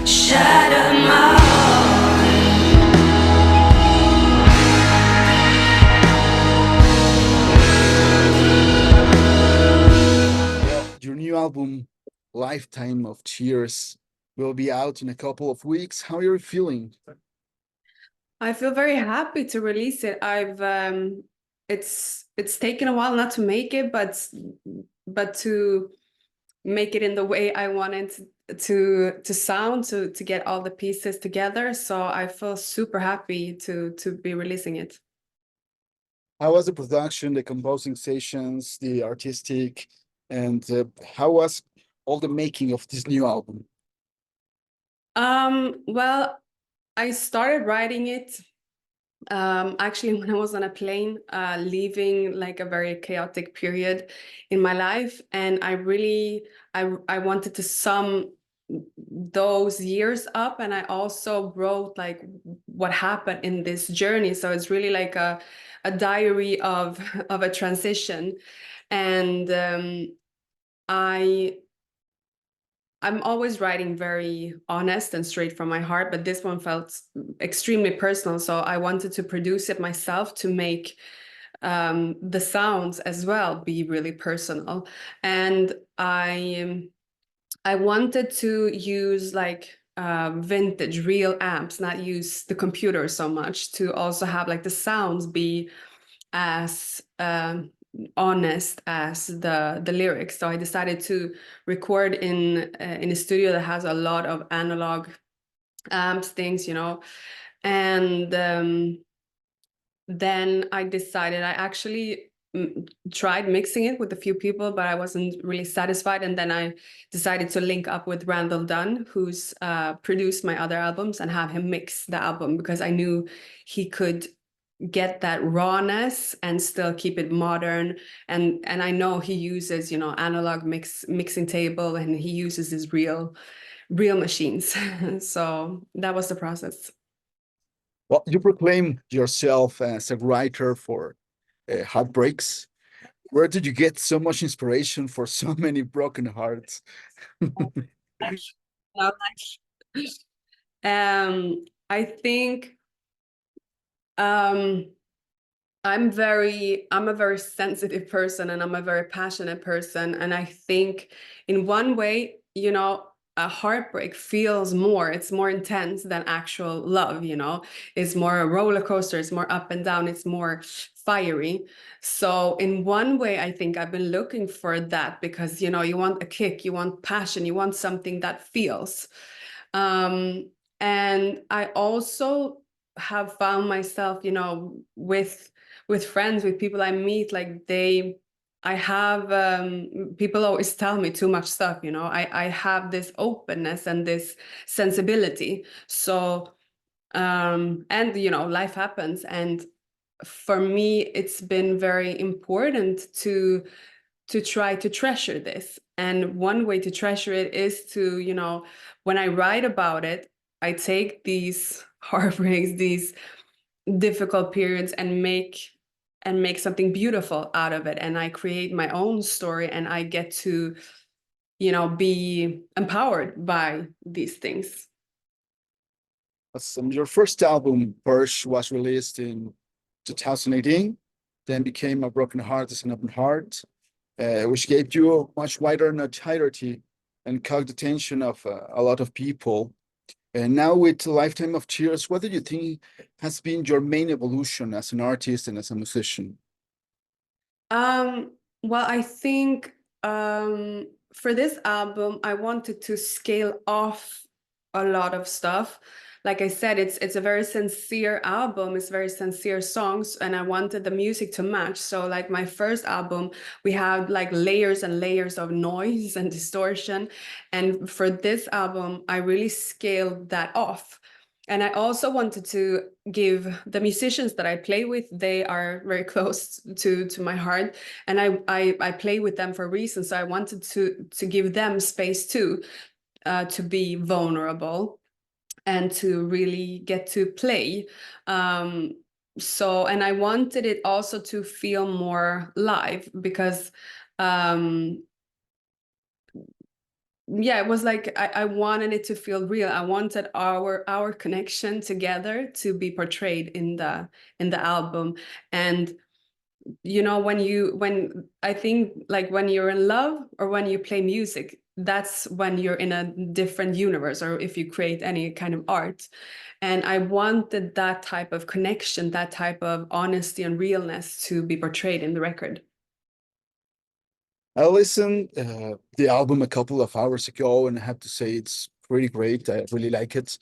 Shatter my Well, your new album, Lifetime of Tears, will be out in a couple of weeks. How are you feeling? I feel very happy to release it. It's taken a while not to make it, but to make it in the way I wanted to sound, to get all the pieces together. So I feel super happy to be releasing it. How was the production, the composing sessions, the artistic, and how was all the making of this new album? Well, I started writing it actually when I was on a plane, leaving like a very chaotic period in my life, and I wanted to sum those years up, and I also wrote like what happened in this journey. So it's really like a diary of of a transition, and I I'm always writing very honest and straight from my heart, but this one felt extremely personal. So I wanted to produce it myself to make the sounds as well be really personal. And I wanted to use like vintage, real amps, not use the computer so much, to also have like the sounds be as honest as the lyrics. So I decided to record in a studio that has a lot of analog amps, things, you know. And then I decided I actually tried mixing it with a few people, but I wasn't really satisfied. And then I decided to link up with Randall Dunn, who's produced my other albums, and have him mix the album, because I knew he could get that rawness and still keep it modern. And I know he uses, you know, analog mixing table, and he uses his real machines. So that was the process. Well, you proclaim yourself as a writer for heartbreaks. Where did you get so much inspiration for so many broken hearts? Now, I think um I'm a very sensitive person, and I'm a very passionate person. And I think in one way, you know, a heartbreak feels more, it's more intense than actual love, you know. It's more a roller coaster, it's more up and down, it's more fiery. So in one way, I think I've been looking for that, because, you know, you want a kick, you want passion, you want something that feels. And I also have found myself, you know, with friends, with people I meet, like I have people always tell me too much stuff, you know. I have this openness and this sensibility. So and you know, life happens, and for me it's been very important to try to treasure this. And one way to treasure it is to, you know, when I write about it, I take these heartbreaks, these difficult periods, and make something beautiful out of it. And I create my own story, and I get to, you know, be empowered by these things. Your first album, Purge, was released in 2018, then became A Broken Heart is an Open Heart, which gave you a much wider notoriety and caught the attention of a lot of people. And now with Lifetime of Tears, what do you think has been your main evolution as an artist and as a musician? Um, well, I think for this album, I wanted to scale off a lot of stuff. Like I said, it's a very sincere album. It's very sincere songs, and I wanted the music to match. So, like my first album, we had like layers and layers of noise and distortion, and for this album, I really scaled that off. And I also wanted to give the musicians that I play with, they are very close to my heart, and I play with them for a reason. So I wanted to give them space too, to be vulnerable and to really get to play. So, and I wanted it also to feel more live, because um yeah, it was like I wanted it to feel real. I wanted our connection together to be portrayed in the album. And you know, when I think like when you're in love or when you play music, that's when you're in a different universe, or if you create any kind of art. And I wanted that type of connection, that type of honesty and realness to be portrayed in the record. I listened the album a couple of hours ago, and I have to say it's pretty great. I really like it.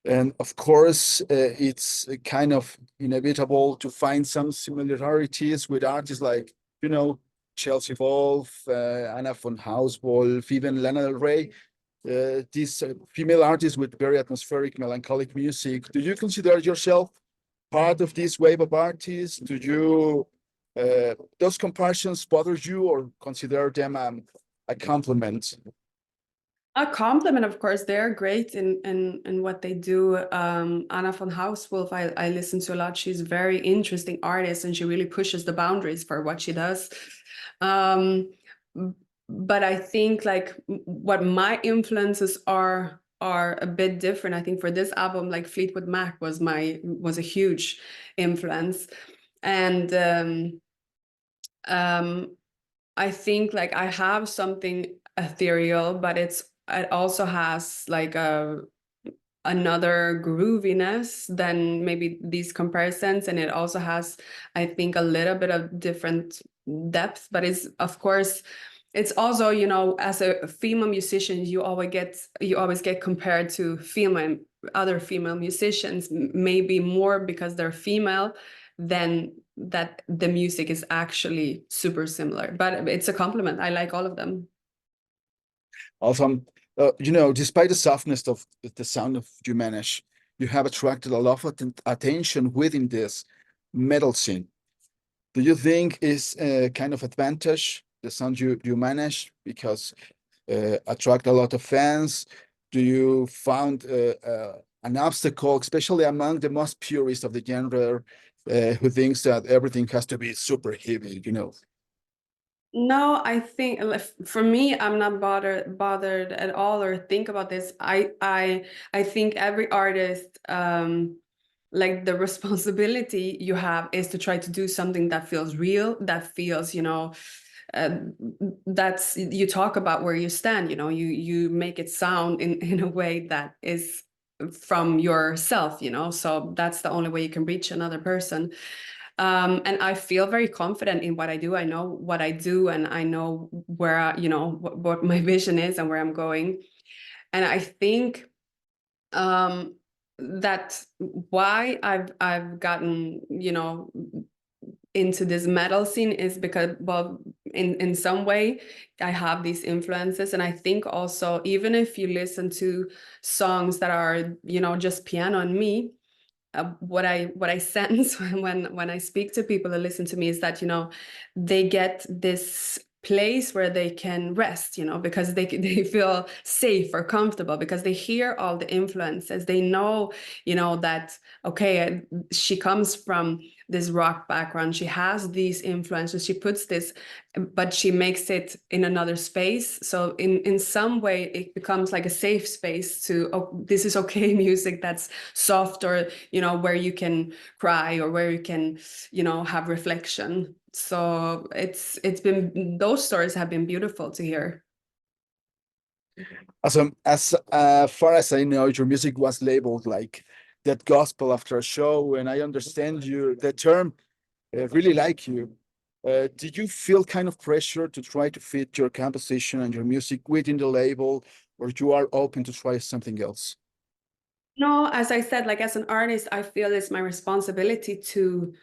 And of course, it's kind of inevitable to find some similarities with artists like, you know, Chelsea Wolfe, Anna von Hauswolf, even Lana Del Rey. These female artists with very atmospheric, melancholic music. Do you consider yourself part of this wave of artists? Do you those comparisons bother you, or consider them a compliment? A compliment, of course. They're great in what they do. Anna von Hauswolf, I listen to a lot. She's a very interesting artist, and she really pushes the boundaries for what she does. Um, but I think like what my influences are a bit different. I think for this album, like Fleetwood Mac was a huge influence, and um, I think like I have something ethereal, but it also has like another grooviness than maybe these comparisons, and it also has, I think, a little bit of different depth. But it's, of course, it's also, you know, as a female musician, you always get compared to female other female musicians, maybe more because they're female than that the music is actually super similar. But it's a compliment. I like all of them. Awesome. Despite the softness of the sound of Humanish, you have attracted a lot of attention within this metal scene. Do you think is a kind of advantage the sound you manage because attract a lot of fans? Do you found an obstacle, especially among the most purists of the genre, who thinks that everything has to be super heavy? No, I think for me, I'm not bothered at all or think about this. I think every artist, like the responsibility you have is to try to do something that feels real, that feels, you know, uh, that's you talk about where you stand, you know, you make it sound in a way that is from yourself, you know, so that's the only way you can reach another person. And I feel very confident in what I do. I know what I do, and I know where you know what my vision is and where I'm going. And I think that why I've gotten, you know, into this metal scene is because, well, in some way I have these influences. And I think also, even if you listen to songs that are, you know, just piano and me, what I sense when I speak to people and listen to me is that, you know, they get this place where they can rest, you know, because they feel safe or comfortable, because they hear all the influences. They know, you know, that okay, she comes from this rock background, she has these influences, she puts this, but she makes it in another space. So in some way it becomes like a safe space to, oh, this is okay music that's soft, or, you know, where you can cry, or where you can, you know, have reflection. So it's been, those stories have been beautiful to hear. As far as I know, your music was labeled like that gospel after a show, and I understand you the term really like you. Did you feel kind of pressure to try to fit your composition and your music within the label, or you are open to try something else? No, as I said, like as an artist, I feel it's my responsibility to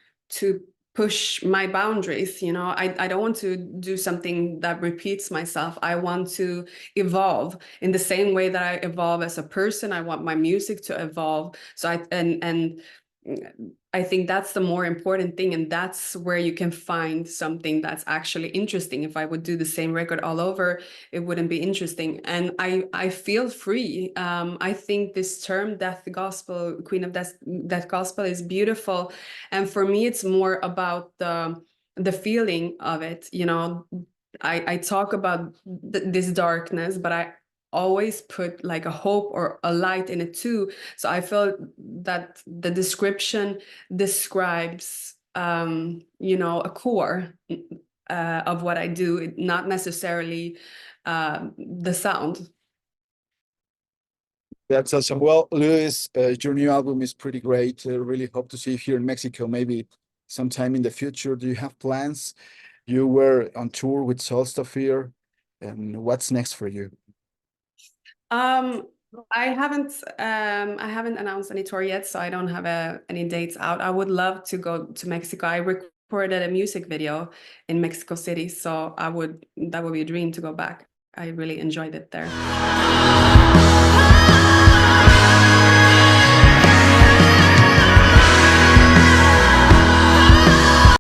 push my boundaries. You know, I don't want to do something that repeats myself. I want to evolve in the same way that I evolve as a person. I want my music to evolve. So and I think that's the more important thing, and that's where you can find something that's actually interesting. If I would do the same record all over, it wouldn't be interesting. And I feel free. I think this term death gospel, queen of death gospel, is beautiful. And for me it's more about the feeling of it, you know. I talk about this darkness, but always put like a hope or a light in it too. So I felt that the description describes, you know, a core of what I do, not necessarily the sound. That's awesome. Well, Luis, your new album is pretty great. Really hope to see you here in Mexico, maybe sometime in the future. Do you have plans? You were on tour with Solstafir, and what's next for you? Um, I haven't announced any tour yet, so I don't have any dates out. I would love to go to Mexico. I recorded a music video in Mexico City, so that would be a dream to go back. I really enjoyed it there.